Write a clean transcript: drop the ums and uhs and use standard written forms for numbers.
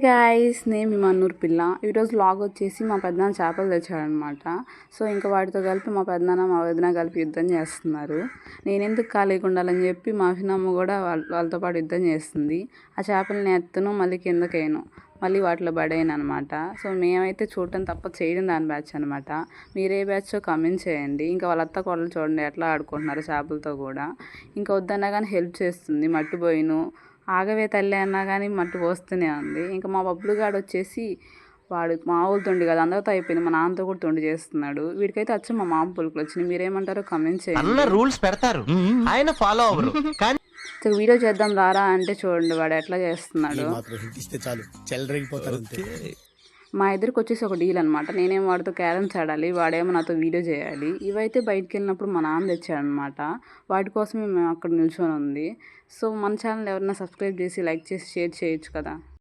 Guys, నేను మీ మన్నూరు పిల్ల. ఈరోజు వ్లాగ్ వచ్చేసి మా పెద్దనాన్న చేపలు తెచ్చాడనమాట. సో ఇంకా వాటితో కలిపి మా పెద్దనాన్న మా వదిన కలిపి యుద్ధం చేస్తున్నారు. నేను ఎందుకు ఖాళీగా ఉండాలని చెప్పి మా అభినమ్మ కూడా వాళ్ళతో పాటు యుద్ధం చేస్తుంది. ఆ చేపలని ఎత్తును, మళ్ళీ కిందకేను, మళ్ళీ వాటిలో పడేయను అనమాట. సో మేమైతే చూడటం తప్ప చేయడం దాని బ్యాచ్ అనమాట. మీరే బ్యాచ్ కమెంట్ చేయండి. ఇంకా వాళ్ళ అత్త కోడలు చూడండి ఎట్లా ఆడుకుంటున్నారు చేపలతో కూడా. ఇంకా వద్దన్నా కానీ హెల్ప్ చేస్తుంది. మట్టిపోయిను ఆగవే తల్లి అన్నా కానీ మట్టి పోస్తూనే ఉంది. ఇంకా మా బబ్బులుగాడు వచ్చేసి వాడు మామూలు తొండి కదా, అందరితో అయిపోయింది, మా నాన్నతో కూడా తొండి చేస్తున్నాడు. వీడికైతే వచ్చి మా మామ పులుకులు వచ్చినాయి. మీరేమంటారో కమెంట్ చేయండి. రూల్స్ పెడతారు, ఆయన ఫాలో అవ్వరు. వీడియో చేద్దాం రారా అంటే చూడండి వాడు ఎట్లా చేస్తున్నాడు. మా ఇద్దరికి వచ్చేసి ఒక డీల్ అనమాట. నేనేం వాడితో క్యారమ్స్ ఆడాలి, వాడేమో నాతో వీడియో చేయాలి. ఇవైతే బయటికి వెళ్ళినప్పుడు మా నాన్న తెచ్చాడనమాట. వాటి కోసమే మేము అక్కడ నిల్చొని ఉంది. సో మన ఛానల్ ఎవరైనా సబ్స్క్రైబ్ చేసి లైక్ చేసి షేర్ చేయొచ్చు కదా.